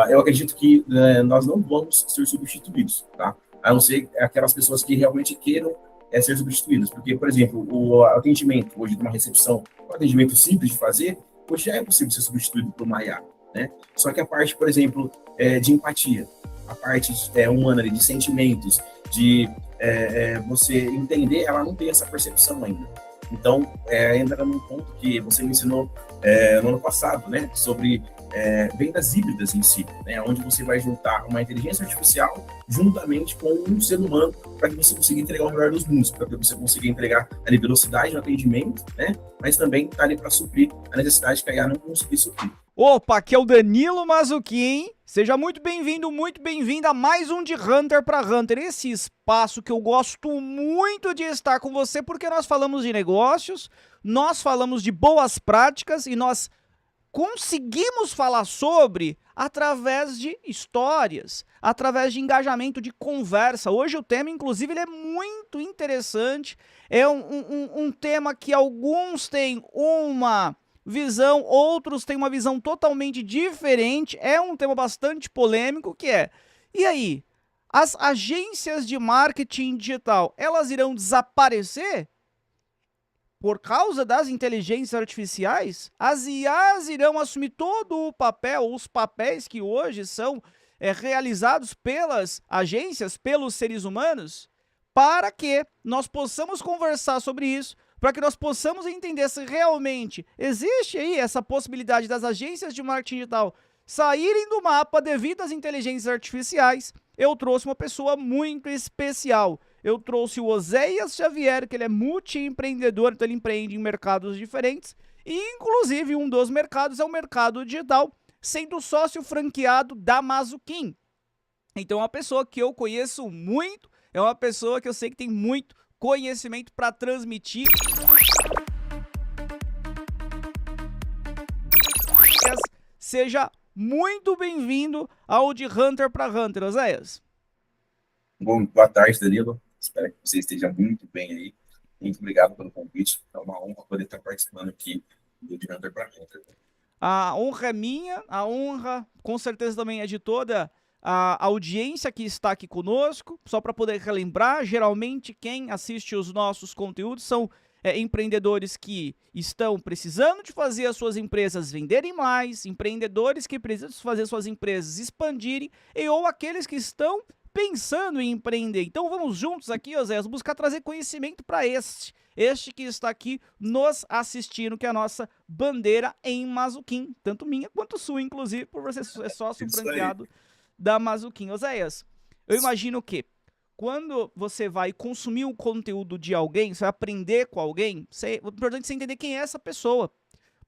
Eu acredito que nós não vamos ser substituídos, tá? A não ser aquelas pessoas que realmente queiram ser substituídas. Porque, por exemplo, o atendimento hoje de uma recepção, um atendimento simples de fazer, hoje já é possível ser substituído por uma IA, né? Só que a parte, por exemplo, de empatia, a parte humana ali, de sentimentos, de você entender, ela não tem essa percepção ainda. Então, entra num ponto que você me ensinou no ano passado, né, sobre vendas híbridas em si, né, onde você vai juntar uma inteligência artificial juntamente com um ser humano para que você consiga entregar o melhor dos mundos, para que você consiga entregar ali velocidade no atendimento, né, mas também está ali para suprir a necessidade que a IA não conseguir suprir. Opa, aqui é o Danilo Mazzucchin. Seja muito bem-vindo, muito bem-vinda a mais um de Hunter para Hunter. Esse espaço que eu gosto muito de estar com você, porque nós falamos de negócios, nós falamos de boas práticas e nós conseguimos falar sobre através de histórias, através de engajamento, de conversa. Hoje o tema, inclusive, ele é muito interessante. É um tema que alguns têm uma visão, outros têm uma visão totalmente diferente. É um tema bastante polêmico, que é: e aí, as agências de marketing digital, elas irão desaparecer por causa das inteligências artificiais? As IAs irão assumir todo o papel, os papéis que hoje são realizados pelas agências, pelos seres humanos, para que nós possamos conversar sobre isso, para que nós possamos entender se realmente existe aí essa possibilidade das agências de marketing digital saírem do mapa devido às inteligências artificiais. Eu trouxe uma pessoa muito especial. Eu trouxe o Oséias Xavier, que ele é multi-empreendedor, então ele empreende em mercados diferentes, e inclusive um dos mercados é o mercado digital, sendo sócio franqueado da Mazzucchin. Então é uma pessoa que eu conheço muito, é uma pessoa que eu sei que tem muito conhecimento para transmitir. Seja muito bem-vindo ao de Hunter para Hunter, Oséias. Bom, boa tarde, Danilo. Espero que você esteja muito bem aí. Muito obrigado pelo convite. É uma honra poder estar participando aqui do De Hunter para Hunter. A honra é minha, a honra com certeza também é de toda a audiência que está aqui conosco. Só para poder relembrar, geralmente quem assiste os nossos conteúdos são empreendedores que estão precisando de fazer as suas empresas venderem mais, empreendedores que precisam fazer suas empresas expandirem, ou aqueles que estão pensando em empreender. Então vamos juntos aqui, Oséias, buscar trazer conhecimento para este que está aqui nos assistindo, que é a nossa bandeira em Mazzucchin, tanto minha quanto sua, inclusive, por você ser sócio Isso aí. franqueado da Mazzucchin. Oséias, eu imagino que quando você vai consumir o conteúdo de alguém, você vai aprender com alguém, é importante você entender quem é essa pessoa,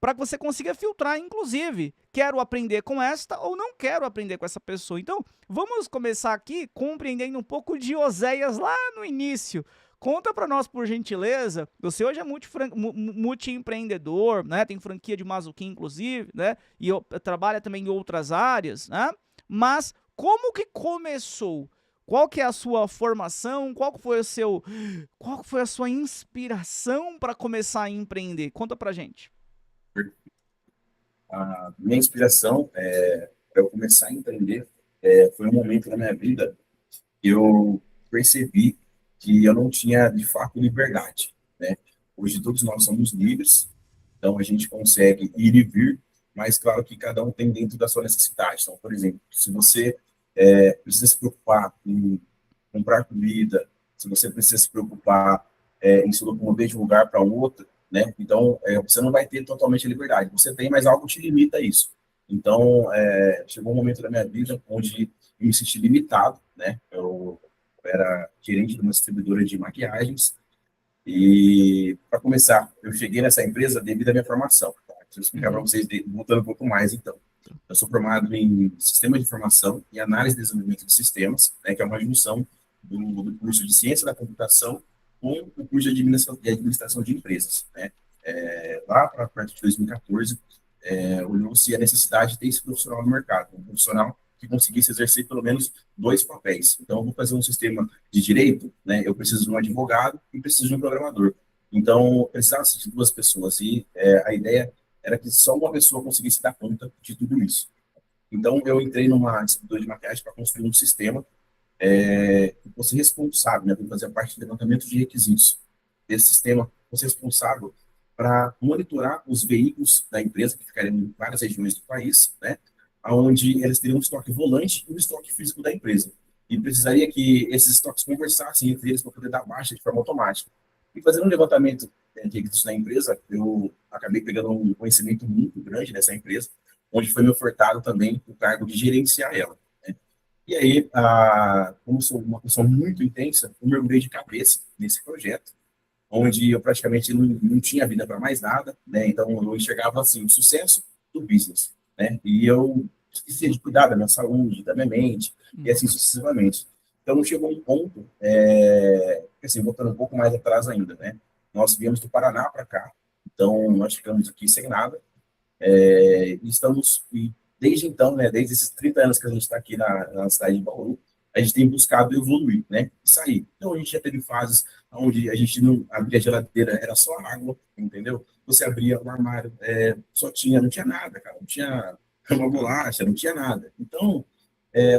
para que você consiga filtrar, inclusive, quero aprender com esta ou não quero aprender com essa pessoa. Então, vamos começar aqui compreendendo um pouco de Oséias lá no início. Conta para nós, por gentileza, você hoje é multi-empreendedor, né? Tem franquia de Mazzucchin, inclusive, né? E trabalha também em outras áreas, né? Mas como que começou? Qual que é a sua formação? Qual foi a sua inspiração para começar a empreender? Conta pra gente. A minha inspiração para eu começar a empreender foi um momento na minha vida que eu percebi que eu não tinha, de fato, liberdade, né? Hoje todos nós somos livres, então a gente consegue ir e vir, mas claro que cada um tem dentro da sua necessidade. Então, por exemplo, se você precisa se preocupar em comprar comida, se você precisa se preocupar em se locomover de um lugar para outro, né? Então, você não vai ter totalmente a liberdade. Você tem, mas algo te limita a isso. Então, chegou um momento da minha vida onde eu me senti limitado, né? Eu era gerente de uma distribuidora de maquiagens e, para começar, eu cheguei nessa empresa devido à minha formação. Tá? Deixa eu explicar para Uhum. vocês, voltando um pouco mais, então. Eu sou formado em Sistema de Informação e Análise e Desenvolvimento de Sistemas, né, que é uma junção do curso de Ciência da Computação com o curso de Administração de Empresas. Né? Lá para perto de 2014, olhou-se a necessidade de ter esse profissional no mercado, um profissional que conseguisse exercer pelo menos dois papéis. Então, eu vou fazer um sistema de direito, né? Eu preciso de um advogado e preciso de um programador. Então, precisava de duas pessoas e a ideia era que só uma pessoa conseguisse dar conta de tudo isso. Então, eu entrei numa distribuidora de maquiagem para construir um sistema que fosse responsável, né, por fazer a parte de levantamento de requisitos desse sistema, fosse responsável para monitorar os veículos da empresa, que ficariam em várias regiões do país, né, onde eles teriam um estoque volante e um estoque físico da empresa. E precisaria que esses estoques conversassem entre eles para poder dar baixa de forma automática. E fazendo um levantamento de requisitos da empresa, eu acabei pegando um conhecimento muito grande dessa empresa, onde foi me ofertado também o cargo de gerenciar ela. Né? E aí, como sou uma pessoa muito intensa, eu mergulhei de cabeça nesse projeto, onde eu praticamente não tinha vida para mais nada, né? Então eu enxergava assim o sucesso do business, né? E eu esquecia de cuidar da minha saúde, da minha mente e assim sucessivamente. Então chegou um ponto, assim, voltando um pouco mais atrás ainda, né? Nós viemos do Paraná para cá, então nós ficamos aqui sem nada, e desde então, né, desde esses 30 anos que a gente está aqui na cidade de Bauru, a gente tem buscado evoluir, né, e sair. Então, a gente já teve fases onde a gente não abria a geladeira, era só água, entendeu? Você abria o armário, não tinha nada, cara, não tinha uma bolacha, não tinha nada. Então,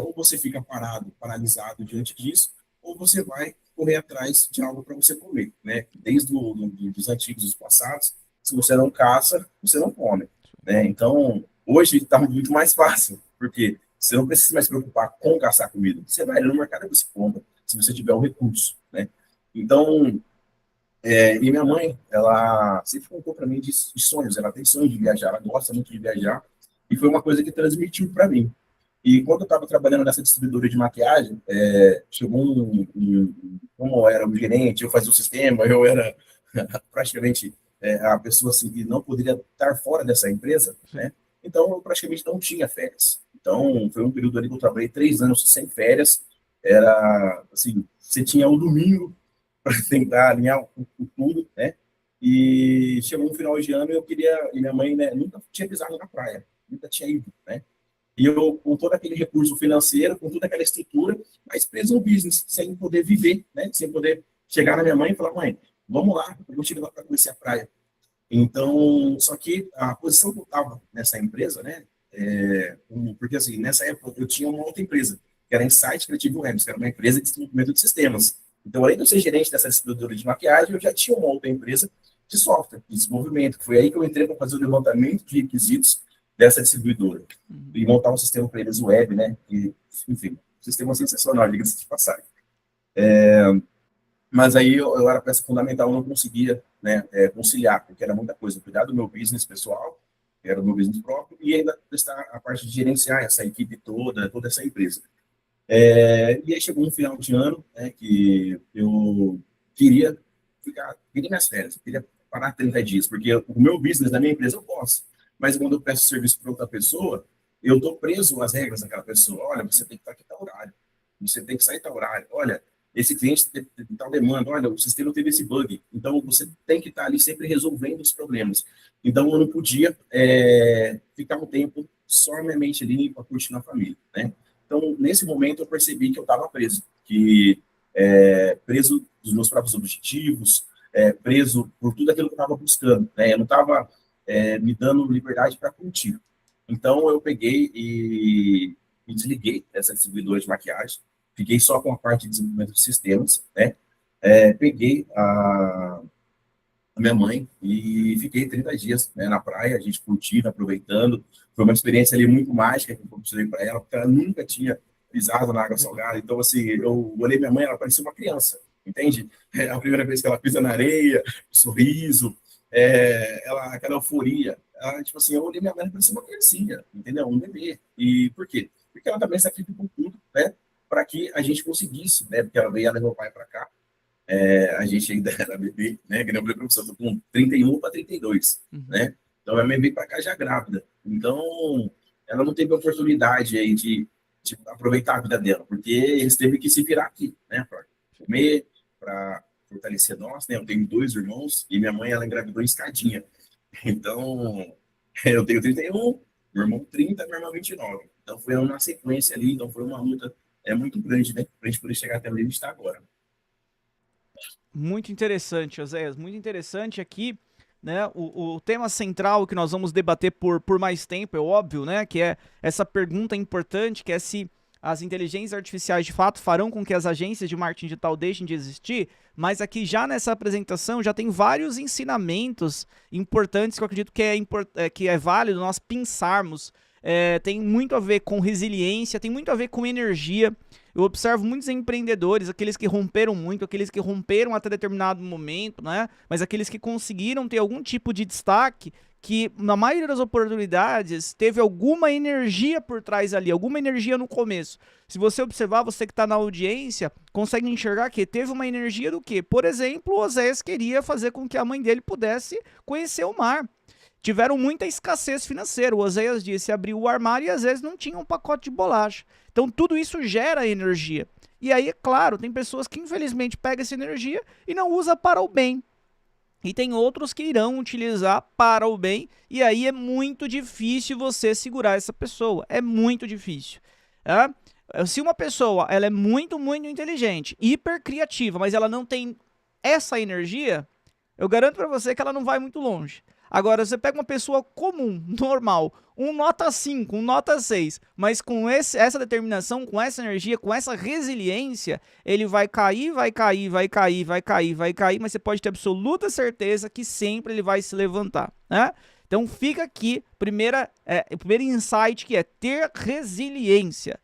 ou você fica parado, paralisado diante disso, ou você vai correr atrás de algo para você comer, né? Desde dos antigos, dos passados, se você não caça, você não come, né? Então, hoje está muito mais fácil, porque você não precisa mais se preocupar com caçar comida. Você vai no mercado e você compra, se você tiver o recurso, né? Então, e minha mãe, ela sempre contou para mim de sonhos. Ela tem sonho de viajar, ela gosta muito de viajar, e foi uma coisa que transmitiu para mim. E quando eu estava trabalhando nessa distribuidora de maquiagem, chegou como eu era o gerente, eu fazia o sistema, eu era praticamente a pessoa assim, que não poderia estar fora dessa empresa, né? Então eu praticamente não tinha férias. Então foi um período ali que eu trabalhei 3 anos sem férias. Era assim, você tinha o domingo para tentar alinhar tudo, né? E chegou no final de ano e minha mãe, né, nunca tinha pisado na praia, nunca tinha ido, né? E eu, com todo aquele recurso financeiro, com toda aquela estrutura, mas preso no business, sem poder viver, né? Sem poder chegar na minha mãe e falar, mãe, vamos lá, eu vou te levar para conhecer a praia. Então, só que a posição que eu estava nessa empresa, né? Porque assim, nessa época eu tinha uma outra empresa, que era Insight Creative Webs, que era uma empresa de desenvolvimento de sistemas. Então, além de eu ser gerente dessa distribuidora de maquiagem, eu já tinha uma outra empresa de software, de desenvolvimento. Foi aí que eu entrei para fazer o levantamento de requisitos dessa distribuidora e montar um sistema para eles web, né? E, enfim, um sistema sensacional, diga-se de passagem. Mas aí eu era peça fundamental, eu não conseguia, né, conciliar, porque era muita coisa, cuidar do meu business pessoal, que era o meu business próprio, e ainda prestar a parte de gerenciar essa equipe toda essa empresa. E aí chegou um final de ano, né, que eu queria queria minhas férias, eu queria parar 30 dias, porque o meu business da minha empresa eu posso, mas quando eu peço serviço para outra pessoa, eu estou preso às regras daquela pessoa. Olha, você tem que estar aqui tal horário, você tem que sair tal horário. Olha, esse cliente tem tal demanda, olha, o sistema teve esse bug, então você tem que estar ali sempre resolvendo os problemas. Então eu não podia ficar um tempo só minha mente ali para curtir na família, né? Então, nesse momento, eu percebi que eu estava preso, que preso dos meus próprios objetivos, preso por tudo aquilo que eu estava buscando, né? Eu não estava me dando liberdade para curtir. Então, eu peguei e me desliguei dessa distribuidora de maquiagem, fiquei só com a parte de desenvolvimento de sistemas, né? Peguei a minha mãe e fiquei 30 dias, né, na praia, a gente curtindo, aproveitando. Foi uma experiência ali muito mágica que eu proporcionei para ela, porque ela nunca tinha pisado na água salgada. Então, assim, eu olhei minha mãe, ela parecia uma criança, entende? A primeira vez que ela pisa na areia, o sorriso, aquela euforia. Ela, tipo assim, eu olhei minha mãe, ela parecia uma criancinha, entendeu? Um bebê. E por quê? Porque ela também sacrificou tudo, né? Para que a gente conseguisse, né? Porque ela veio, ela levou o pai para cá, a gente ainda era bebê, né? Que nem eu professor, estou com 31 para 32, né? Então, a minha veio para cá já grávida. Então, ela não teve a oportunidade aí de aproveitar a vida dela, porque eles teve que se virar aqui, né? Para comer, para fortalecer nós, né? Eu tenho 2 irmãos e minha mãe, ela engravidou em escadinha. Então, eu tenho 31, meu irmão 30, minha irmã 29. Então, foi uma sequência ali, então foi uma luta muito grande, né? Para a gente poder chegar até onde a gente está agora. Muito interessante, Oséias, muito interessante aqui. né, o tema central que nós vamos debater por mais tempo, é óbvio, né, que é essa pergunta importante, que é se as inteligências artificiais de fato farão com que as agências de marketing digital deixem de existir, mas aqui já nessa apresentação já tem vários ensinamentos importantes que eu acredito que é válido nós pensarmos. Tem muito a ver com resiliência, tem muito a ver com energia. Eu observo muitos empreendedores, aqueles que romperam muito, aqueles que romperam até determinado momento, né? Mas aqueles que conseguiram ter algum tipo de destaque, que na maioria das oportunidades teve alguma energia por trás ali, alguma energia no começo. Se você observar, você que está na audiência, consegue enxergar que teve uma energia do quê? Por exemplo, o Oséias queria fazer com que a mãe dele pudesse conhecer o mar. Tiveram muita escassez financeira. O Oséias disse, abriu o armário e às vezes não tinha um pacote de bolacha. Então tudo isso gera energia. E aí, é claro, tem pessoas que infelizmente pegam essa energia e não usa para o bem. E tem outros que irão utilizar para o bem. E aí é muito difícil você segurar essa pessoa. É muito difícil. Tá? Se uma pessoa ela é muito, muito inteligente, hiper criativa, mas ela não tem essa energia, eu garanto para você que ela não vai muito longe. Agora, você pega uma pessoa comum, normal, um nota 5, um nota 6, mas com essa determinação, com essa energia, com essa resiliência, ele vai cair, vai cair, vai cair, vai cair, vai cair, mas você pode ter absoluta certeza que sempre ele vai se levantar, né? Então fica aqui, o primeiro insight, que é ter resiliência.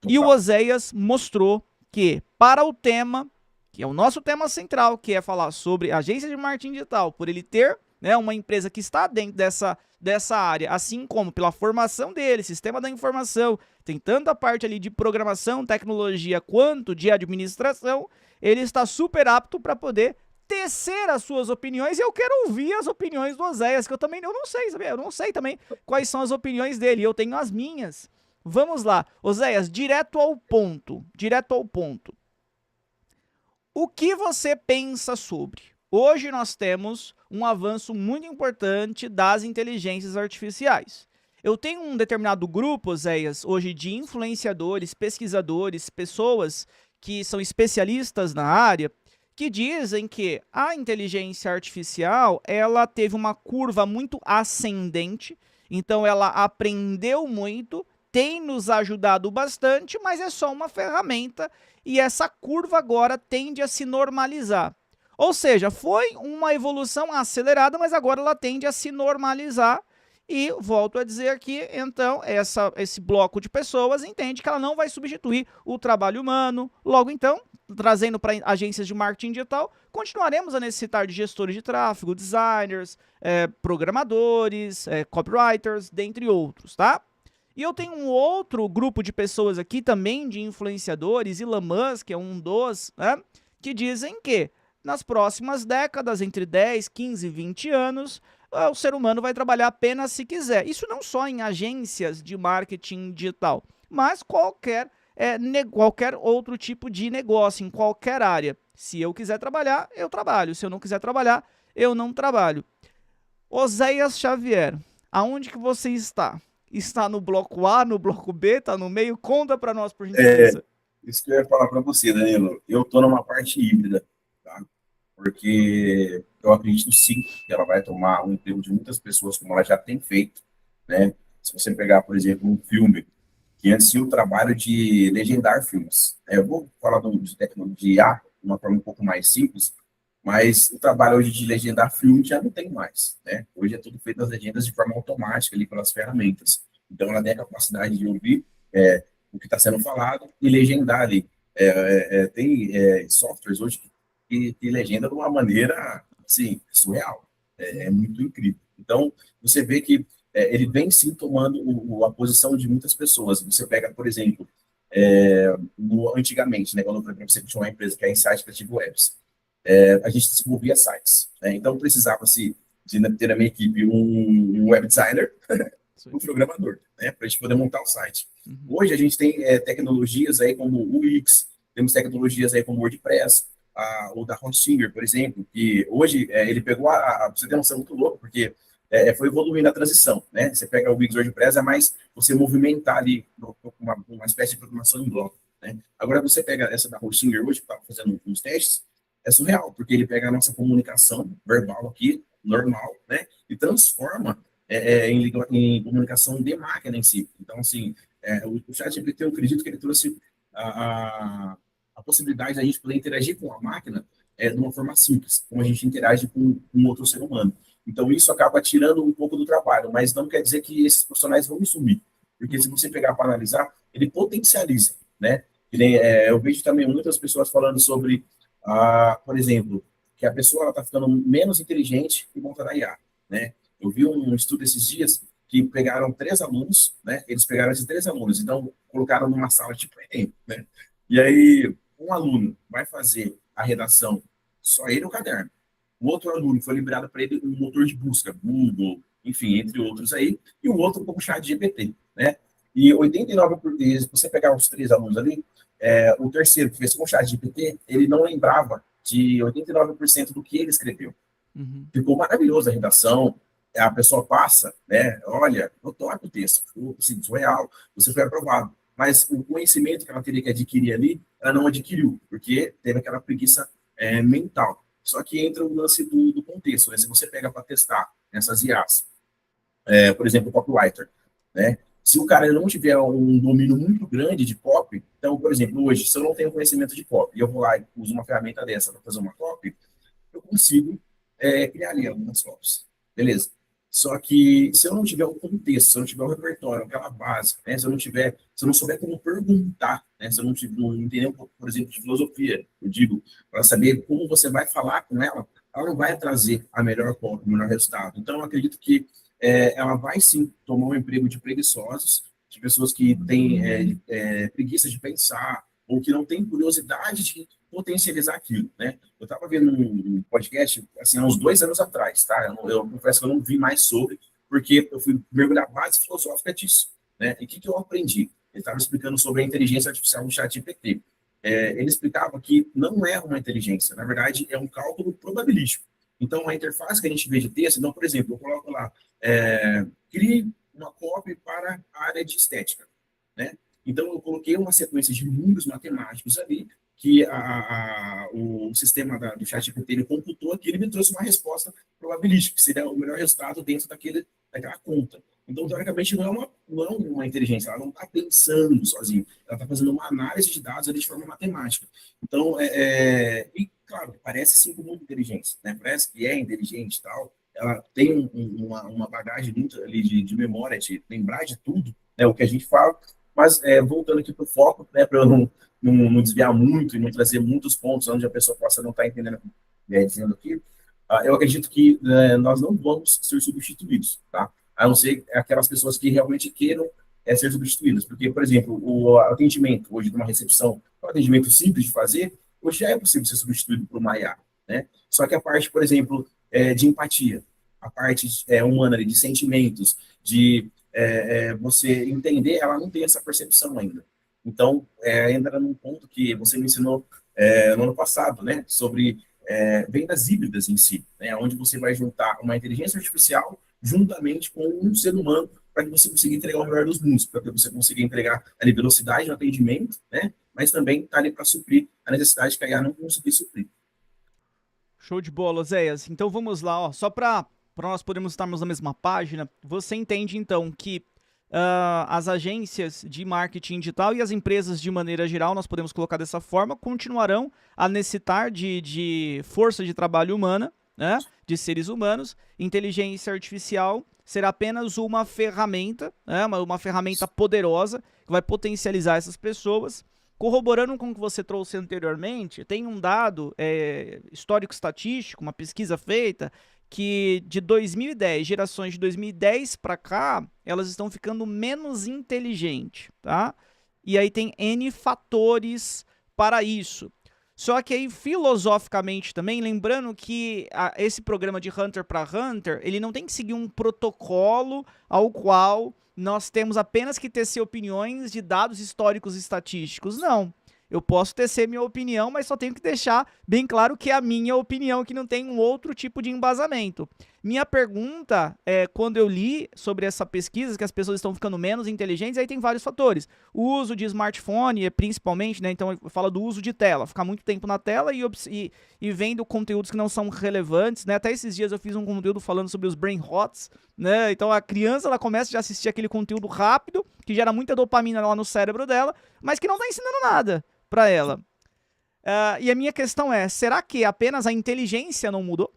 E o Oséias mostrou que para o tema, que é o nosso tema central, que é falar sobre agência de marketing digital, por ele ter, né, uma empresa que está dentro dessa área, assim como pela formação dele, sistema da informação, tem tanta parte ali de programação, tecnologia, quanto de administração, ele está super apto para poder tecer as suas opiniões, e eu quero ouvir as opiniões do Oséias, que eu não sei, sabe? Eu não sei também quais são as opiniões dele, eu tenho as minhas. Vamos lá, Oséias, direto ao ponto. O que você pensa sobre? Hoje nós temos um avanço muito importante das inteligências artificiais. Eu tenho um determinado grupo, Oséias, hoje de influenciadores, pesquisadores, pessoas que são especialistas na área, que dizem que a inteligência artificial, ela teve uma curva muito ascendente, então ela aprendeu muito, tem nos ajudado bastante, mas é só uma ferramenta e essa curva agora tende a se normalizar. Ou seja, foi uma evolução acelerada, mas agora ela tende a se normalizar. E volto a dizer aqui, então, esse bloco de pessoas entende que ela não vai substituir o trabalho humano. Logo, então, trazendo para agências de marketing digital, continuaremos a necessitar de gestores de tráfego, designers, programadores, copywriters, dentre outros, tá? E eu tenho um outro grupo de pessoas aqui também, de influenciadores, Elon Musk é um dos, né, que dizem que nas próximas décadas, entre 10, 15 e 20 anos, o ser humano vai trabalhar apenas se quiser. Isso não só em agências de marketing digital, mas qualquer outro tipo de negócio, em qualquer área. Se eu quiser trabalhar, eu trabalho. Se eu não quiser trabalhar, eu não trabalho. Oséias Xavier, aonde que você está? Está no bloco A, no bloco B, está no meio? Conta para nós, por gentileza. Isso que eu ia falar para você, Danilo. Eu estou numa parte híbrida, tá? Porque eu acredito sim que ela vai tomar o emprego de muitas pessoas, como ela já tem feito, né? Se você pegar, por exemplo, um filme, que antes tinha o trabalho de legendar filmes. Eu vou falar de tecnologia de uma forma um pouco mais simples, mas o trabalho hoje de legendar filme já não tem mais, né? Hoje é tudo feito as legendas de forma automática ali pelas ferramentas. Então ela tem a capacidade de ouvir o que está sendo falado e legendar ali. Tem softwares hoje que legenda de uma maneira, assim, surreal. É muito incrível. Então, você vê que ele vem sim tomando a posição de muitas pessoas. Você pega, por exemplo, antigamente, né, quando eu falei para você que tinha uma empresa que é Insight Creative Webs, a gente desenvolvia sites, né? Então precisava-se de ter na minha equipe um web designer, um programador, né, para a gente poder montar o site. Hoje a gente tem tecnologias aí como o Wix, temos tecnologias aí como o WordPress, o da Hostinger, por exemplo, que hoje ele pegou você tem uma noção muito louca, porque foi evoluindo a transição, né? Você pega o Wix, WordPress, é mais você movimentar ali uma espécie de programação em bloco, né? Agora você pega essa da Hostinger hoje, que está fazendo uns testes, é surreal, porque ele pega a nossa comunicação verbal aqui normal, né? E transforma em comunicação de máquina em si. Então, assim, o ChatGPT, eu acredito que ele trouxe a, a, a possibilidade da gente poder interagir com a máquina de uma forma simples, como a gente interage com um outro ser humano. Então, isso acaba tirando um pouco do trabalho, mas não quer dizer que esses profissionais vão sumir, porque se você pegar para analisar, ele potencializa, né? Eu vejo também muitas pessoas falando sobre, por exemplo, que a pessoa está ficando menos inteligente por conta da IA, né? Eu vi um estudo esses dias que pegaram 3 alunos, né? Eles pegaram esses 3 alunos, então colocaram numa sala tipo Enem, né? E aí um aluno vai fazer a redação, só ele o caderno. O outro aluno foi liberado para ele um motor de busca, Google, enfim, entre outros aí, e o outro com o chat GPT, né? E 89%, se você pegar os 3 alunos ali, o terceiro que fez com o chat GPT, ele não lembrava de 89% do que ele escreveu. Uhum. Ficou maravilhosa a redação, a pessoa passa, né? Olha, eu toco o texto, ficou assim, surreal, você foi aprovado. Mas o conhecimento que ela teria que adquirir ali, ela não adquiriu, porque teve aquela preguiça mental. Só que entra o lance do contexto, né? Se você pega para testar essas IAs, por exemplo, o copywriter, né? Se o cara não tiver um domínio muito grande de copy, então, por exemplo, hoje, se eu não tenho conhecimento de copy, e eu vou lá e uso uma ferramenta dessa para fazer uma copy, eu consigo criar ali algumas copies. Beleza. Só que se eu não tiver o contexto, se eu não tiver o repertório, aquela base, né, se eu não souber como perguntar, né, se eu não entender, por exemplo, de filosofia, eu digo, para saber como você vai falar com ela não vai trazer a melhor cópia, o melhor resultado. Então, eu acredito que ela vai sim tomar um emprego de preguiçosos, de pessoas que têm preguiça de pensar, ou que não têm curiosidade de potencializar aquilo, né? Eu estava vendo um podcast, assim, há uns 2 anos atrás, tá? Eu confesso que eu não vi mais sobre, porque eu fui mergulhar a base filosófica disso, né? E o que eu aprendi? Ele estava explicando sobre a inteligência artificial no ChatGPT. Ele explicava que não é uma inteligência, na verdade, é um cálculo probabilístico. Então, a interface que a gente vê de texto, então, por exemplo, eu coloco lá, crie uma copy para a área de estética, né? Então, eu coloquei uma sequência de números matemáticos ali, que o sistema do ChatGPT ele computou aqui, ele me trouxe uma resposta probabilística, que seria o melhor resultado dentro daquela conta. Então, teoricamente, não é uma inteligência, ela não está pensando sozinha, ela está fazendo uma análise de dados ali de forma matemática. Então, e claro, parece sim como inteligência, né? Parece que é inteligente e tal, ela tem uma bagagem muito ali de memória, de lembrar de tudo, né, o que a gente fala, mas voltando aqui para o foco, né, para eu não desviar muito e não trazer muitos pontos onde a pessoa possa não estar entendendo o que dizendo aqui, eu acredito que nós não vamos ser substituídos, tá? A não ser aquelas pessoas que realmente queiram ser substituídas. Porque, por exemplo, o atendimento hoje de uma recepção, um atendimento simples de fazer, hoje já é possível ser substituído por uma IA, né? Só que a parte, por exemplo, de empatia, a parte humana, de sentimentos, de você entender, ela não tem essa percepção ainda. Então, entra num ponto que você me ensinou no ano passado, né, sobre vendas híbridas em si, né, onde você vai juntar uma inteligência artificial juntamente com um ser humano para que você consiga entregar o melhor dos mundos, para que você consiga entregar ali velocidade no atendimento, né, mas também está ali para suprir a necessidade que a IA não conseguir suprir. Show de bola, Zéias. Então vamos lá, ó. Só para nós podermos estarmos na mesma página, você entende então que as agências de marketing digital e as empresas de maneira geral, nós podemos colocar dessa forma, continuarão a necessitar de força de trabalho humana, né, de seres humanos. Inteligência artificial será apenas uma ferramenta, né, uma ferramenta poderosa que vai potencializar essas pessoas. Corroborando com o que você trouxe anteriormente, tem um dado histórico-estatístico, uma pesquisa feita, que de 2010, gerações de 2010 para cá, elas estão ficando menos inteligentes, tá? E aí tem N fatores para isso. Só que aí, filosoficamente também, lembrando que esse programa de Hunter para Hunter, ele não tem que seguir um protocolo ao qual nós temos apenas que tecer opiniões de dados históricos e estatísticos. Não. Eu posso tecer minha opinião, mas só tenho que deixar bem claro que é a minha opinião, que não tem um outro tipo de embasamento. Minha pergunta é, quando eu li sobre essa pesquisa, que as pessoas estão ficando menos inteligentes, aí tem vários fatores. O uso de smartphone, principalmente, né? Então, fala do uso de tela. Ficar muito tempo na tela e vendo conteúdos que não são relevantes, né? Até esses dias eu fiz um conteúdo falando sobre os brain rots, né? Então, a criança, ela começa a assistir aquele conteúdo rápido, que gera muita dopamina lá no cérebro dela, mas que não tá ensinando nada pra ela. E a minha questão é, será que apenas a inteligência não mudou?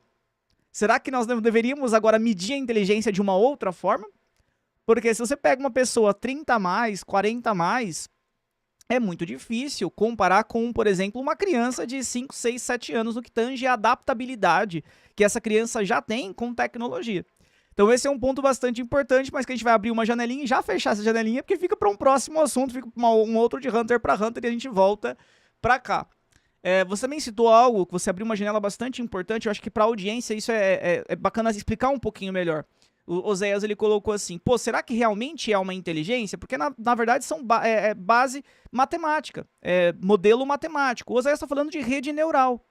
Será que nós deveríamos agora medir a inteligência de uma outra forma? Porque se você pega uma pessoa 30 a mais, 40 a mais, é muito difícil comparar com, por exemplo, uma criança de 5, 6, 7 anos no que tange a adaptabilidade que essa criança já tem com tecnologia. Então esse é um ponto bastante importante, mas que a gente vai abrir uma janelinha e já fechar essa janelinha, porque fica para um próximo assunto, fica para um outro de Hunter para Hunter e a gente volta para cá. Você também citou algo, que você abriu uma janela bastante importante, eu acho que para a audiência isso é bacana explicar um pouquinho melhor. O Oséias, ele colocou assim, pô, será que realmente é uma inteligência? Porque na verdade são base matemática, modelo matemático. O Oséias está falando de rede neural.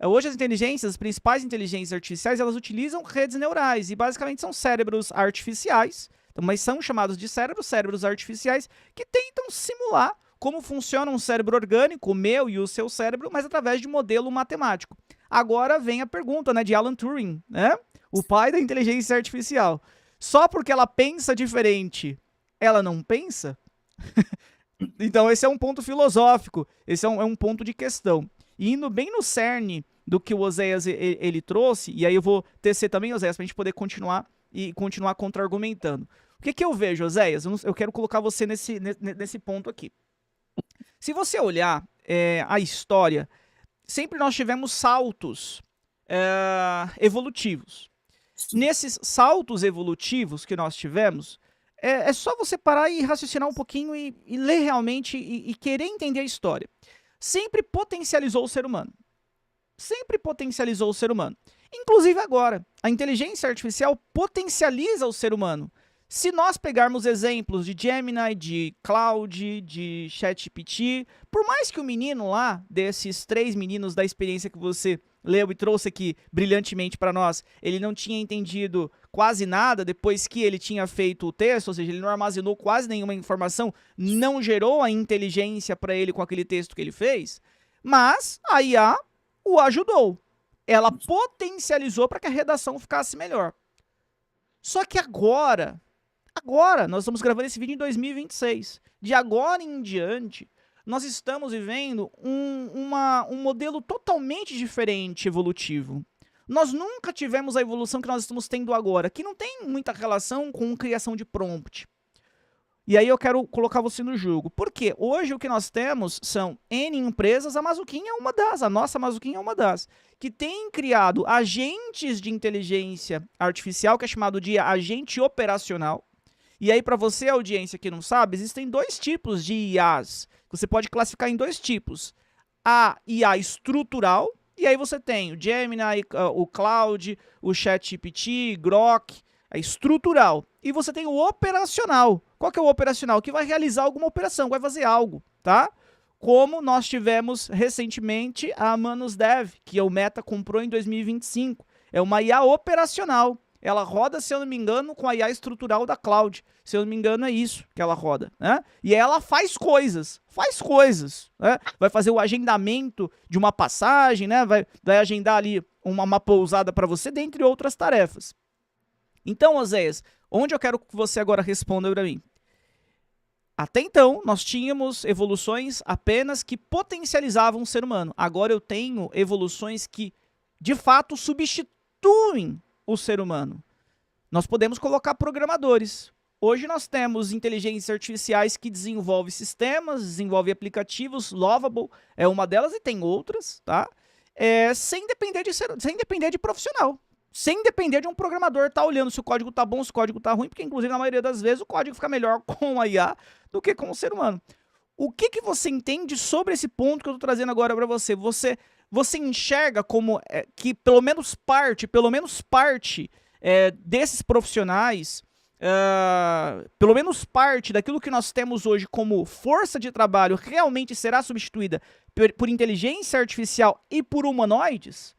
Hoje as inteligências, as principais inteligências artificiais, elas utilizam redes neurais e basicamente são cérebros artificiais, mas são chamados de cérebros artificiais que tentam simular como funciona um cérebro orgânico, o meu e o seu cérebro, mas através de modelo matemático. Agora vem a pergunta, né, de Alan Turing, né? O pai da inteligência artificial. Só porque ela pensa diferente, ela não pensa? Então esse é um ponto filosófico, esse é um ponto de questão. E indo bem no cerne do que o Oséias ele trouxe, e aí eu vou tecer também, Oséias, para a gente poder continuar contra-argumentando. O que eu vejo, Oséias? Eu quero colocar você nesse ponto aqui. Se você olhar a história, sempre nós tivemos saltos evolutivos. Nesses saltos evolutivos que nós tivemos, é só você parar e raciocinar um pouquinho e ler realmente e querer entender a história. Sempre potencializou o ser humano. Sempre potencializou o ser humano. Inclusive agora, a inteligência artificial potencializa o ser humano. Se nós pegarmos exemplos de Gemini, de Claude, de ChatGPT, por mais que o menino lá, desses 3 meninos da experiência que você leu e trouxe aqui brilhantemente para nós, ele não tinha entendido quase nada depois que ele tinha feito o texto, ou seja, ele não armazenou quase nenhuma informação, não gerou a inteligência para ele com aquele texto que ele fez, mas a IA o ajudou. Ela potencializou para que a redação ficasse melhor. Só que agora, nós estamos gravando esse vídeo em 2026. De agora em diante, nós estamos vivendo um modelo totalmente diferente evolutivo. Nós nunca tivemos a evolução que nós estamos tendo agora, que não tem muita relação com criação de prompt. E aí eu quero colocar você no jogo. Por quê? Hoje o que nós temos são N empresas, a Mazuquinha é uma das, a nossa Mazuquinha é uma das, que tem criado agentes de inteligência artificial, que é chamado de agente operacional. E aí, para você, audiência que não sabe, existem 2 tipos de IAs. Você pode classificar em 2 tipos. A IA estrutural, e aí você tem o Gemini, o Claude, o ChatGPT, Grok, é estrutural. E você tem o operacional. Qual que é o operacional? Que vai realizar alguma operação, vai fazer algo, tá? Como nós tivemos recentemente a ManusDev, que o Meta comprou em 2025. É uma IA operacional. Ela roda, se eu não me engano, com a IA estrutural da Cloud. Se eu não me engano, é isso que ela roda, né? E ela faz coisas, né? Vai fazer o agendamento de uma passagem, né? Vai agendar ali uma pousada para você, dentre outras tarefas. Então, Oséias, onde eu quero que você agora responda para mim? Até então, nós tínhamos evoluções apenas que potencializavam o ser humano. Agora eu tenho evoluções que, de fato, substituem o ser humano. Nós podemos colocar programadores. Hoje nós temos inteligências artificiais que desenvolvem sistemas, desenvolvem aplicativos, Lovable é uma delas e tem outras, tá? Sem depender de profissional. Sem depender de um programador estar olhando se o código tá bom, se o código tá ruim, porque inclusive na maioria das vezes o código fica melhor com a IA do que com o ser humano. O que você entende sobre esse ponto que eu tô trazendo agora para você? Você enxerga como que pelo menos parte desses profissionais, pelo menos parte daquilo que nós temos hoje como força de trabalho realmente será substituída por inteligência artificial e por humanoides?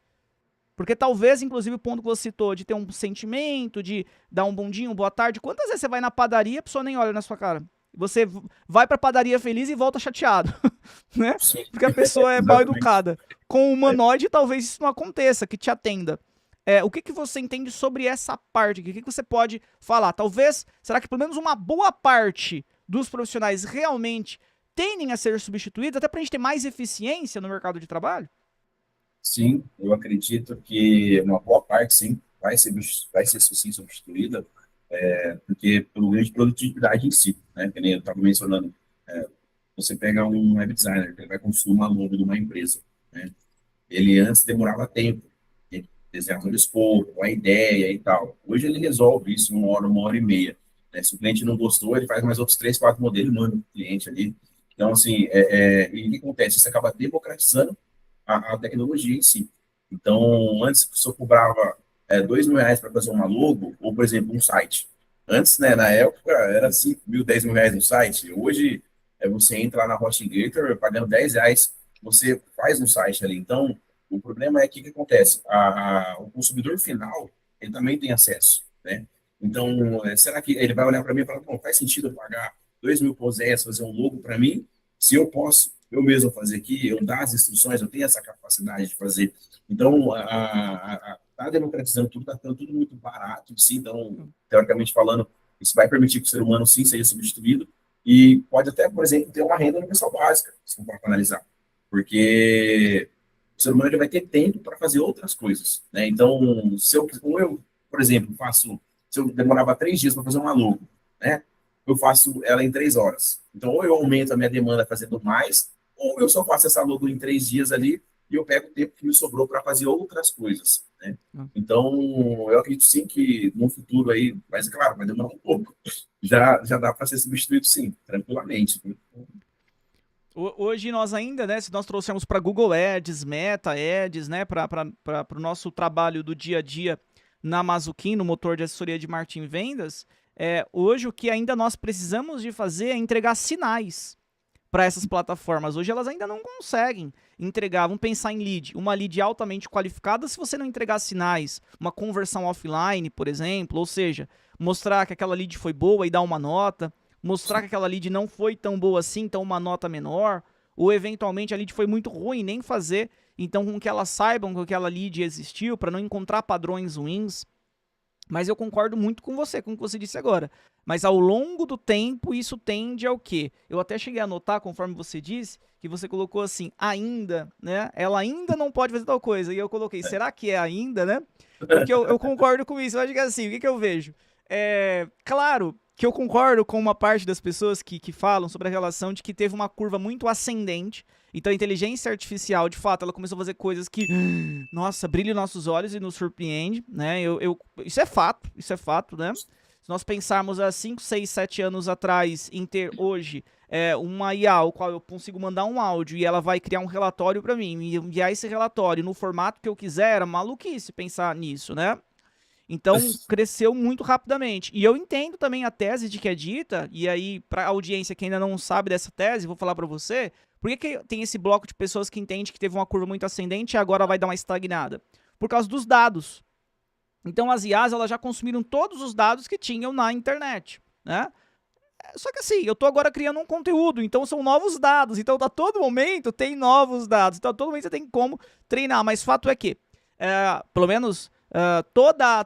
Porque talvez, inclusive, o ponto que você citou de ter um sentimento, de dar um bom dia, boa tarde. Quantas vezes você vai na padaria e a pessoa nem olha na sua cara? Você vai pra padaria feliz e volta chateado, né? Sim, Porque a pessoa é mal exatamente. educada. Com o É, humanoide, talvez isso não aconteça, que te atenda. O que, que você entende sobre essa parte aqui? O que, que você pode falar? Talvez, será que pelo menos uma boa parte dos profissionais realmente tendem a ser substituídos, até pra gente ter mais eficiência no mercado de trabalho? sim, eu acredito que uma boa parte, sim, vai ser sim substituída, porque pelo ganho de produtividade em si, né? Que nem eu estava mencionando, é, você pega um web designer, que ele vai construir uma logo de uma empresa, né? Ele antes demorava tempo, ele desenhava o escopo, a ideia e tal. Hoje ele resolve isso em uma hora e meia, né? Se o cliente não gostou, ele faz mais outros três, quatro modelos e manda para o cliente ali. Então, assim, e o que acontece? Isso acaba democratizando a tecnologia em si. Então, antes você cobrava R$ 2.000 para fazer uma logo, ou, por exemplo, um site. Antes, né, na época, era 5.000, R$ 10.000 no site. Hoje, você entra lá na HostGator, pagando R$ 10, você faz um site ali. Então, o problema é que o que acontece? O consumidor final, ele também tem acesso, né? Então, será que ele vai olhar para mim e falar, não, faz sentido eu pagar 2.000 por fazer um logo para mim, se eu posso eu mesmo fazer aqui, eu dar as instruções, eu tenho essa capacidade de fazer. Então, tá democratizando tudo, tá ficando tudo muito barato, sim. Então, teoricamente falando, isso vai permitir que o ser humano, sim, seja substituído e pode até, por exemplo, ter uma renda universal básica, se for para analisar. Porque o ser humano ele vai ter tempo para fazer outras coisas, né? Então, por exemplo, se eu demorava 3 dias para fazer uma logo, né? Eu faço ela em 3 horas. Então, ou eu aumento a minha demanda fazendo mais, ou eu só faço essa logo em 3 dias ali e eu pego o tempo que me sobrou para fazer outras coisas, né? Então, eu acredito sim que no futuro aí, mas claro, vai demorar um pouco. Já dá para ser substituído sim, tranquilamente. Hoje nós ainda, né, se nós trouxermos para Google Ads, Meta Ads, né, para o nosso trabalho do dia a dia na Mazuquim, no motor de assessoria de marketing e vendas, hoje o que ainda nós precisamos de fazer é entregar sinais para essas plataformas. Hoje elas ainda não conseguem entregar. Vamos pensar em lead. Uma lead altamente qualificada, se você não entregar sinais, uma conversão offline, por exemplo, ou seja, mostrar que aquela lead foi boa e dar uma nota, mostrar que aquela lead não foi tão boa assim, então uma nota menor, ou eventualmente a lead foi muito ruim, nem fazer, então com que elas saibam que aquela lead existiu, para não encontrar padrões ruins. Mas eu concordo muito com você, com o que você disse agora. Mas ao longo do tempo, isso tende ao quê? Eu até cheguei a notar, conforme você disse, que você colocou assim, ainda, né? Ela ainda não pode fazer tal coisa. E eu coloquei, será que é ainda, né? Porque eu concordo com isso. Eu acho que é assim, o que eu vejo? Claro que eu concordo com uma parte das pessoas que falam sobre a relação de que teve uma curva muito ascendente. Então a inteligência artificial, de fato, ela começou a fazer coisas que, nossa, brilha nossos olhos e nos surpreende, né? Isso é fato, né? Se nós pensarmos há 5, 6, 7 anos atrás em ter hoje uma IA, ao qual eu consigo mandar um áudio e ela vai criar um relatório para mim, e enviar esse relatório no formato que eu quiser, era maluquice pensar nisso, né? Então, cresceu muito rapidamente. E eu entendo também a tese de que é dita, e aí, para a audiência que ainda não sabe dessa tese, vou falar para você, por que tem esse bloco de pessoas que entende que teve uma curva muito ascendente e agora vai dar uma estagnada? Por causa dos dados. Então, as IAs, elas já consumiram todos os dados que tinham na internet, né? Só que assim, eu tô agora criando um conteúdo, então são novos dados. Então, a todo momento tem novos dados. Então, a todo momento você tem como treinar. Mas fato é que, pelo menos,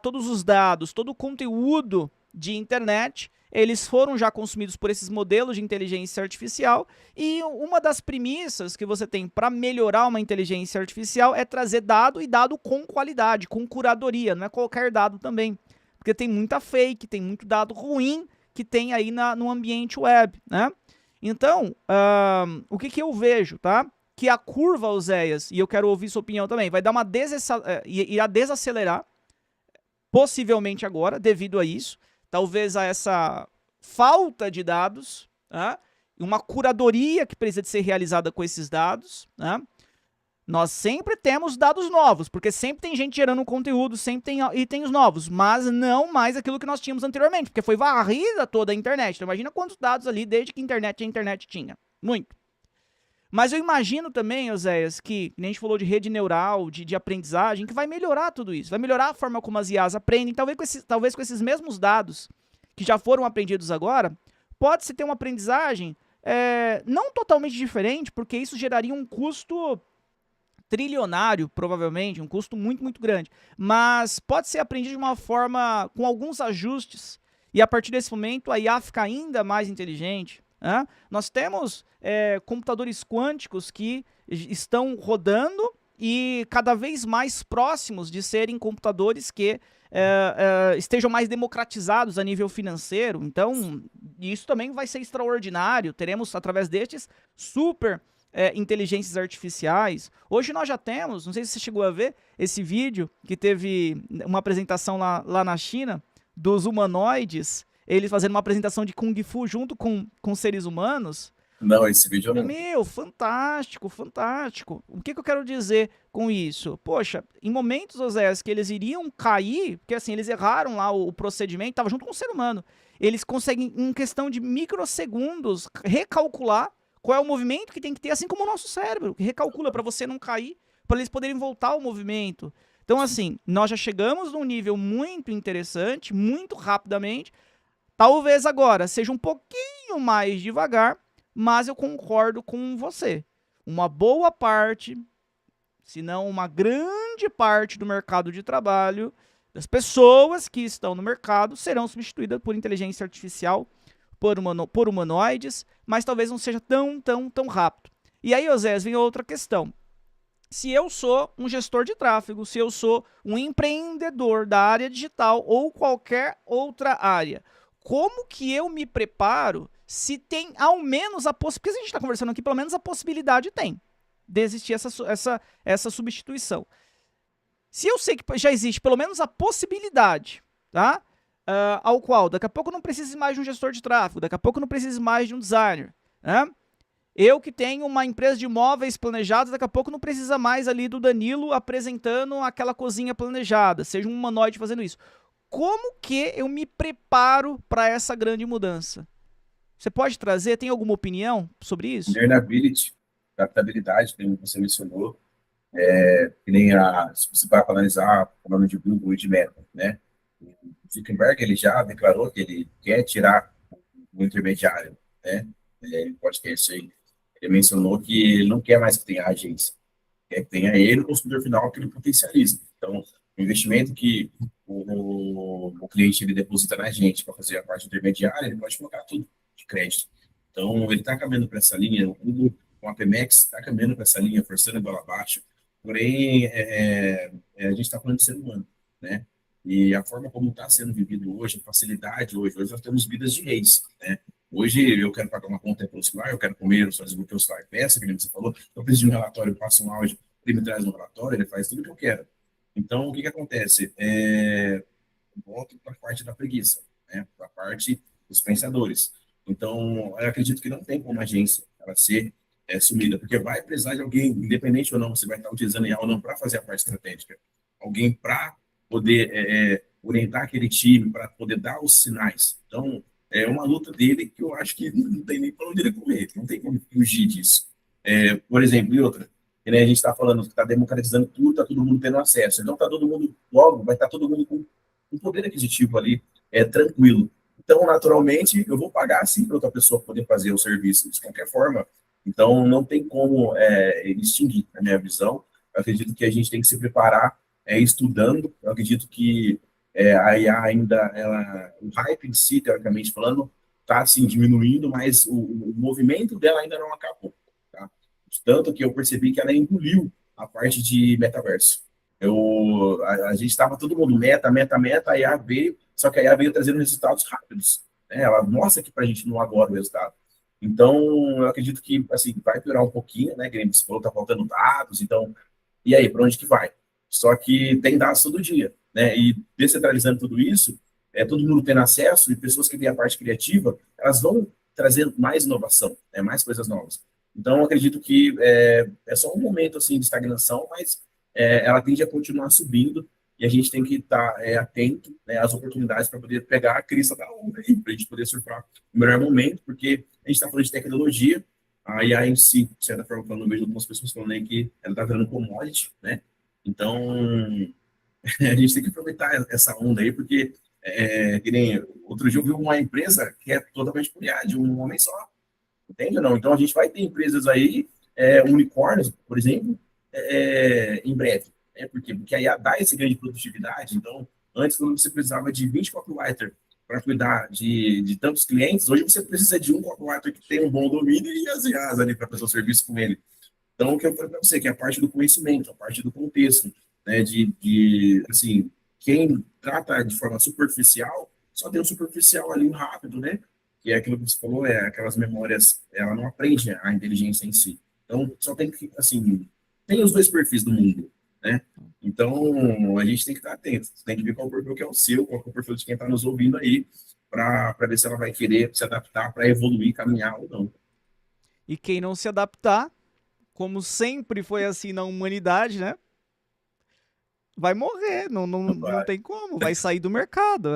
todos os dados, todo o conteúdo de internet, eles foram já consumidos por esses modelos de inteligência artificial. E uma das premissas que você tem para melhorar uma inteligência artificial é trazer dado e dado com qualidade, com curadoria. Não é qualquer dado também. Porque tem muita fake, tem muito dado ruim que tem aí no ambiente web, né? Então, o que eu vejo, tá? Que a curva, Oséias, e eu quero ouvir sua opinião também, vai dar uma irá desacelerar, possivelmente agora, devido a isso, talvez a essa falta de dados, né? Uma curadoria que precisa de ser realizada com esses dados, né? Nós sempre temos dados novos, porque sempre tem gente gerando conteúdo, sempre tem itens novos, mas não mais aquilo que nós tínhamos anteriormente, porque foi varrida toda a internet. Então, imagina quantos dados ali desde que a internet tinha. Muito. Mas eu imagino também, Oséias, que nem a gente falou de rede neural, de aprendizagem, que vai melhorar tudo isso. Vai melhorar a forma como as IAs aprendem, talvez com esses mesmos dados que já foram aprendidos agora, pode-se ter uma aprendizagem não totalmente diferente, porque isso geraria um custo trilionário, provavelmente, um custo muito, muito grande. Mas pode ser aprendido de uma forma, com alguns ajustes, e a partir desse momento a IA fica ainda mais inteligente. Né? Nós temos computadores quânticos que estão rodando e cada vez mais próximos de serem computadores que estejam mais democratizados a nível financeiro. Então, isso também vai ser extraordinário. Teremos, através destes, super inteligências artificiais. Hoje nós já temos, não sei se você chegou a ver esse vídeo, que teve uma apresentação lá na China, dos humanoides, eles fazendo uma apresentação de Kung Fu junto com seres humanos. Não, esse vídeo eu não. Meu, fantástico, fantástico. O que eu quero dizer com isso? Poxa, em momentos, Oséias, que eles iriam cair, porque assim, eles erraram lá o procedimento, estava junto com o ser humano. Eles conseguem, em questão de microsegundos, recalcular qual é o movimento que tem que ter, assim como o nosso cérebro, que recalcula para você não cair, para eles poderem voltar ao movimento. Então, assim, nós já chegamos num nível muito interessante, muito rapidamente. Talvez agora seja um pouquinho mais devagar, mas eu concordo com você. Uma boa parte, se não uma grande parte do mercado de trabalho, das pessoas que estão no mercado, serão substituídas por inteligência artificial, por humanoides, mas talvez não seja tão rápido. E aí, Oséias, vem outra questão. Se eu sou um gestor de tráfego, se eu sou um empreendedor da área digital ou qualquer outra área, como que eu me preparo se tem ao menos a possibilidade, porque a gente está conversando aqui, pelo menos a possibilidade tem de existir essa substituição. Se eu sei que já existe pelo menos a possibilidade, tá? Ao qual daqui a pouco eu não preciso mais de um gestor de tráfego, daqui a pouco eu não preciso mais de um designer, né? Eu que tenho uma empresa de imóveis planejados, daqui a pouco não precisa mais ali do Danilo apresentando aquela cozinha planejada, seja um humanoide fazendo isso. Como que eu me preparo para essa grande mudança? Você pode trazer, tem alguma opinião sobre isso? Learnability, adaptabilidade, como você mencionou, que nem se você vai analisar o nome de Google e de Meta, né? O Zuckerberg, ele já declarou que ele quer tirar o intermediário, né? Ele podcast aí, ele mencionou que ele não quer mais que tenha agência, quer que tenha ele, o consumidor final, que ele potencializa. Então, o investimento que o cliente ele deposita na gente para fazer a parte intermediária, ele pode colocar tudo de crédito. Então, ele está caminhando para essa linha, o Google com a Pemex está caminhando para essa linha, forçando a bola abaixo. Porém, a gente está falando de ser humano, né? E a forma como está sendo vivido hoje, a facilidade hoje nós temos vidas de reis, né? Hoje eu quero pagar uma conta pelo celular, eu quero comer, só desbloquear o celular, peça, que nem você falou, eu preciso de um relatório, eu passo um áudio, ele me traz um relatório, ele faz tudo o que eu quero. Então, o que acontece? Eu volto para a parte da preguiça, né? Para a parte dos pensadores. Então, eu acredito que não tem como a agência ela ser sumida, porque vai precisar de alguém, independente ou não, você vai estar utilizando IA ou não para fazer a parte estratégica. Alguém para poder orientar aquele time, para poder dar os sinais. Então, é uma luta dele que eu acho que não tem nem para onde ele correr, não tem como fugir disso. Por exemplo, e outra, que, né, a gente está falando que está democratizando tudo, está todo mundo tendo acesso. Então, está todo mundo, logo, vai estar todo mundo com um poder aquisitivo ali tranquilo. Então, naturalmente, eu vou pagar sim para outra pessoa poder fazer o serviço de qualquer forma. Então, não tem como extinguir, na minha visão. Eu acredito que a gente tem que se preparar estudando. Eu acredito que a IA ainda, o hype em si, teoricamente falando, está assim, diminuindo, mas o movimento dela ainda não acabou. Tá? Tanto que eu percebi que ela engoliu a parte de metaverso. A gente estava todo mundo meta, a IA veio, só que a IA veio trazendo resultados rápidos. Né? Ela mostra aqui para a gente no agora o resultado. Então, eu acredito que assim, vai piorar um pouquinho, né? Você falou que está faltando dados, então, e aí, para onde que vai? Só que tem dados todo dia, né? E descentralizando tudo isso, todo mundo tendo acesso, e pessoas que têm a parte criativa, elas vão trazer mais inovação, né? Mais coisas novas. Então, eu acredito que é só um momento assim, de estagnação, mas ela tende a continuar subindo, e a gente tem que estar atento, né, às oportunidades para poder pegar a crista da onda, para a gente poder surfar no melhor momento, porque a gente está falando de tecnologia, a IA em si, de certa forma, quando eu vejo algumas pessoas falando aí que ela está virando commodity, né? Então, a gente tem que aproveitar essa onda aí, porque, que nem outro dia eu vi uma empresa que é totalmente por IA, de um homem só, entende ou não? Então, a gente vai ter empresas aí, unicórnios, por exemplo, em breve. Por quê? Porque a IA dá esse ganho de produtividade. Então, antes, quando você precisava de 20 copywriters para cuidar de tantos clientes, hoje você precisa de um copywriter que tem um bom domínio e as IAs ali para prestar o serviço com ele. Então, o que eu falei para você, que é a parte do conhecimento, a parte do contexto, né, assim, quem trata de forma superficial, só tem um superficial ali, um rápido, né, que é aquilo que você falou, aquelas memórias, ela não aprende a inteligência em si. Então, só tem que, assim, tem os dois perfis do mundo, né, então a gente tem que estar atento, tem que ver qual o perfil que é o seu, qual é o perfil de quem está nos ouvindo aí, para ver se ela vai querer se adaptar para evoluir, caminhar ou não. E quem não se adaptar, como sempre foi assim na humanidade, né? Vai morrer, não tem como, vai sair do mercado.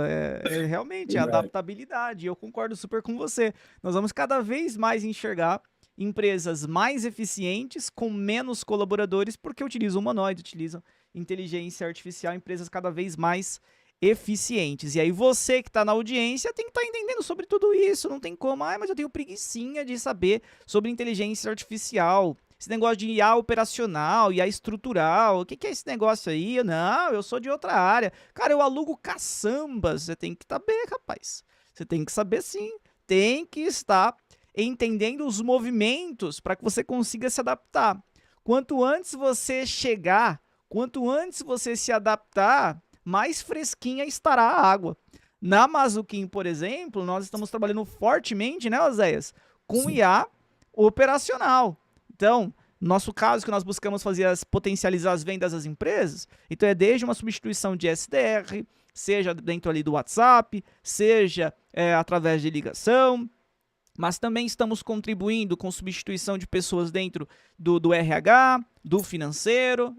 Realmente é Verdade. adaptabilidade. Eu concordo super com você. Nós vamos cada vez mais enxergar empresas mais eficientes com menos colaboradores, porque utilizam humanoide, utilizam inteligência artificial, empresas cada vez mais eficientes. E aí você que está na audiência tem que estar entendendo sobre tudo isso. Não tem como, mas eu tenho preguicinha de saber sobre inteligência artificial. Esse negócio de IA operacional, IA estrutural, o que é esse negócio aí? Não, eu sou de outra área. Cara, eu alugo caçambas. Você tem que saber, rapaz. Você tem que saber sim. Tem que estar entendendo os movimentos para que você consiga se adaptar. Quanto antes você chegar, quanto antes você se adaptar, mais fresquinha estará a água. Na Mazuquim, por exemplo, nós estamos trabalhando fortemente, né, Oséias, com Sim. IA operacional. Então, nosso caso que nós buscamos fazer potencializar as vendas das empresas, então é desde uma substituição de SDR, seja dentro ali do WhatsApp, seja através de ligação, mas também estamos contribuindo com substituição de pessoas dentro do RH, do financeiro,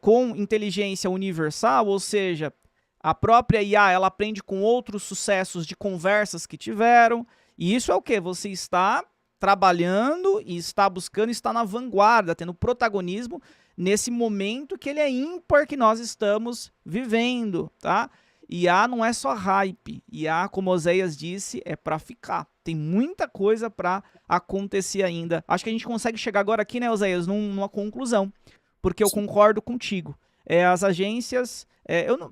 com inteligência universal, ou seja, a própria IA ela aprende com outros sucessos de conversas que tiveram, e isso é o que? Você está trabalhando e está buscando, está na vanguarda, tendo protagonismo nesse momento que ele é ímpar que nós estamos vivendo, tá? IA não é só hype, IA, como Oséias disse, é para ficar. Tem muita coisa para acontecer ainda. Acho que a gente consegue chegar agora aqui, né, Oséias, numa conclusão, porque eu Sim. concordo contigo. As agências,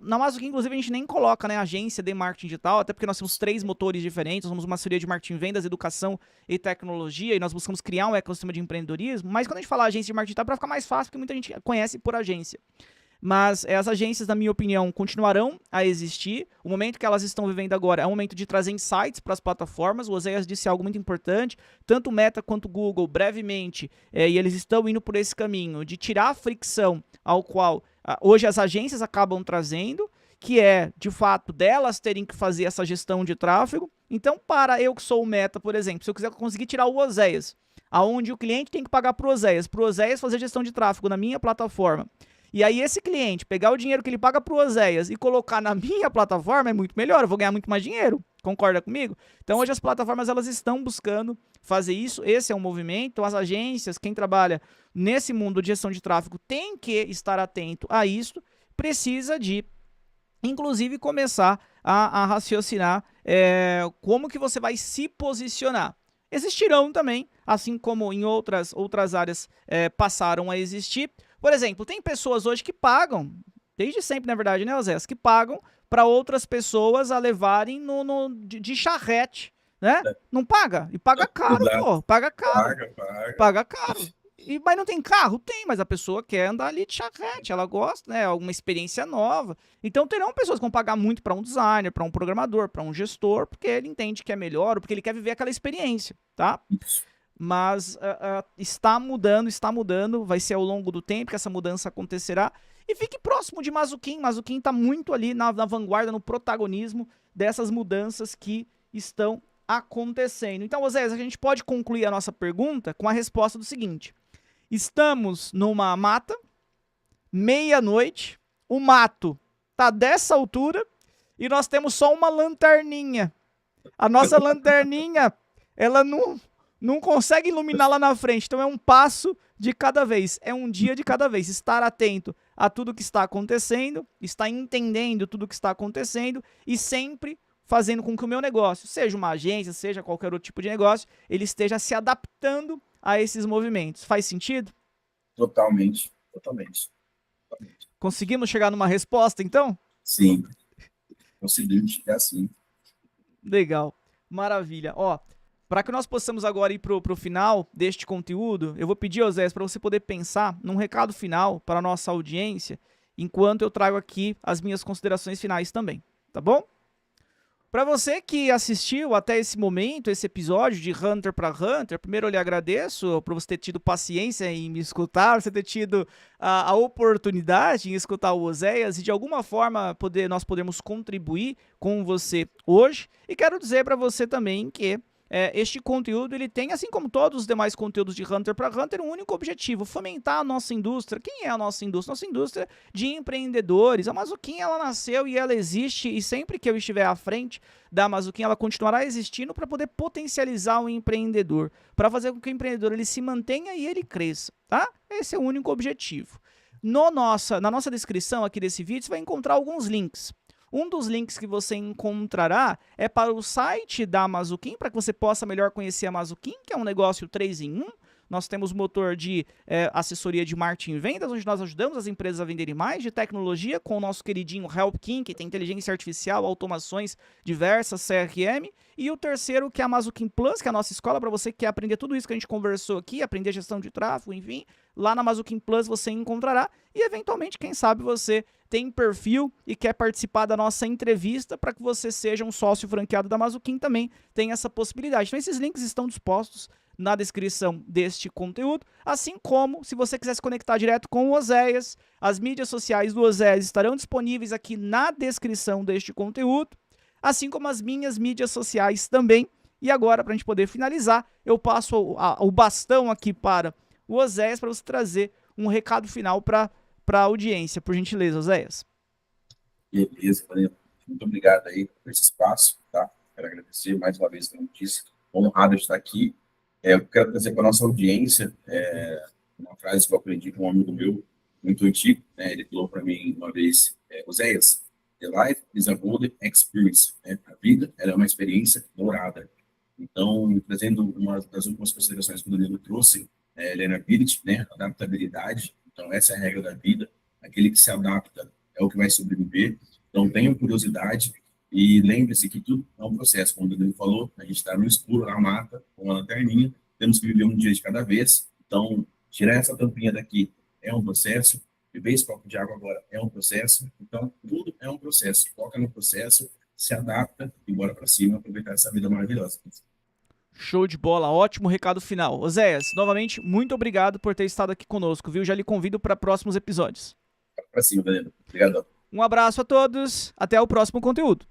na Mazuki, inclusive, a gente nem coloca, né, agência de marketing digital, até porque nós temos 3 motores diferentes, nós somos uma assessoria de marketing, vendas, educação e tecnologia, e nós buscamos criar um ecossistema de empreendedorismo, mas quando a gente fala agência de marketing digital, é para ficar mais fácil, porque muita gente conhece por agência. Mas as agências, na minha opinião, continuarão a existir. O momento que elas estão vivendo agora é um momento de trazer insights para as plataformas. O Oséias disse algo muito importante. Tanto o Meta quanto o Google, brevemente, e eles estão indo por esse caminho de tirar a fricção ao qual hoje as agências acabam trazendo, que é, de fato, delas terem que fazer essa gestão de tráfego. Então, para eu que sou o Meta, por exemplo, se eu quiser conseguir tirar o Oséias, aonde o cliente tem que pagar para o Oséias fazer gestão de tráfego na minha plataforma, e aí esse cliente pegar o dinheiro que ele paga pro Oséias e colocar na minha plataforma é muito melhor, eu vou ganhar muito mais dinheiro. Concorda comigo? Então hoje as plataformas elas estão buscando fazer isso, esse é um movimento, as agências, quem trabalha nesse mundo de gestão de tráfego tem que estar atento a isso, precisa de, inclusive, começar a raciocinar como que você vai se posicionar. Existirão também, assim como em outras áreas passaram a existir. Por exemplo, tem pessoas hoje que pagam, desde sempre, na verdade, né, Osés, que pagam para outras pessoas a levarem de charrete, né? Não paga? E paga caro, Exato. pô, paga caro, Paga, paga. paga caro. Mas não tem carro? Tem, mas a pessoa quer andar ali de charrete, ela gosta, né? Alguma experiência nova. Então terão pessoas que vão pagar muito para um designer, para um programador, para um gestor, porque ele entende que é melhor, ou porque ele quer viver aquela experiência, tá? Isso. Mas está mudando, vai ser ao longo do tempo que essa mudança acontecerá. E fique próximo de Mazuquim. Mazuquim está muito ali na vanguarda, no protagonismo dessas mudanças que estão acontecendo. Então, Oséias, a gente pode concluir a nossa pergunta com a resposta do seguinte. Estamos numa mata, meia-noite, o mato tá dessa altura e nós temos só uma lanterninha. A nossa lanterninha, ela não consegue iluminar lá na frente. Então é um passo de cada vez, é um dia de cada vez. Estar atento a tudo que está acontecendo, estar entendendo tudo que está acontecendo e sempre fazendo com que o meu negócio, seja uma agência, seja qualquer outro tipo de negócio, ele esteja se adaptando a esses movimentos. Faz sentido? Totalmente, totalmente. Totalmente. Conseguimos chegar numa resposta, então? Sim, conseguimos chegar assim. Legal, maravilha. Ó, para que nós possamos agora ir pro final deste conteúdo, eu vou pedir, Oséias, para você poder pensar num recado final para a nossa audiência, enquanto eu trago aqui as minhas considerações finais também, tá bom? Para você que assistiu até esse momento, esse episódio de Hunter para Hunter, primeiro eu lhe agradeço por você ter tido paciência em me escutar, você ter tido a oportunidade em escutar o Oséias e de alguma forma nós podemos contribuir com você hoje. E quero dizer para você também que este conteúdo ele tem, assim como todos os demais conteúdos de Hunter para Hunter, um único objetivo: fomentar a nossa indústria. Quem é a nossa indústria? Nossa indústria de empreendedores. A Mazuquim, ela nasceu e ela existe, e sempre que eu estiver à frente da Mazuquim, ela continuará existindo para poder potencializar o empreendedor, para fazer com que o empreendedor ele se mantenha e ele cresça, tá? Esse é o único objetivo. Na nossa descrição aqui desse vídeo, você vai encontrar alguns links. Um dos links que você encontrará é para o site da Mazuquim, para que você possa melhor conhecer a Mazuquim, que é um negócio 3 em 1. Nós temos motor de assessoria de marketing e vendas, onde nós ajudamos as empresas a venderem mais, de tecnologia, com o nosso queridinho HelpKing, que tem inteligência artificial, automações diversas, CRM. E o terceiro, que é a Mazuquim Plus, que é a nossa escola para você que quer aprender tudo isso que a gente conversou aqui, aprender gestão de tráfego, enfim. Lá na Mazuquim Plus você encontrará. E, eventualmente, quem sabe você tem perfil e quer participar da nossa entrevista para que você seja um sócio franqueado da Mazuquim, também tem essa possibilidade. Então, esses links estão dispostos na descrição deste conteúdo, assim como, se você quiser se conectar direto com o Oséias, as mídias sociais do Oséias estarão disponíveis aqui na descrição deste conteúdo, assim como as minhas mídias sociais também. E agora, para a gente poder finalizar, eu passo o bastão aqui para o Oséias para você trazer um recado final para a audiência, por gentileza, Oséias. Beleza, Valeu. Muito obrigado aí por esse espaço, tá? Quero agradecer mais uma vez, como disse, honrado de estar aqui. Eu quero trazer para a nossa audiência uma frase que eu aprendi com um amigo meu, muito antigo, né? Ele falou para mim uma vez, Oséias, the life is a golden experience, né? A vida ela é uma experiência dourada. Então, trazendo uma das últimas considerações que o Danilo trouxe, learnability, né? Adaptabilidade. Então, essa é a regra da vida. Aquele que se adapta é o que vai sobreviver. Então, tenham curiosidade e lembre-se que tudo é um processo. Como o Danilo falou, a gente está no escuro, na mata, com uma lanterninha, temos que viver um dia de cada vez. Então, tirar essa tampinha daqui é um processo, beber esse copo de água agora é um processo. Então, tudo é um processo. Foca no processo, se adapta e bora para cima, aproveitar essa vida maravilhosa. Show de bola, ótimo recado final. Oséias, novamente, muito obrigado por ter estado aqui conosco, viu? Já lhe convido para próximos episódios. Para cima, Danilo. Obrigado. Um abraço a todos, até o próximo conteúdo.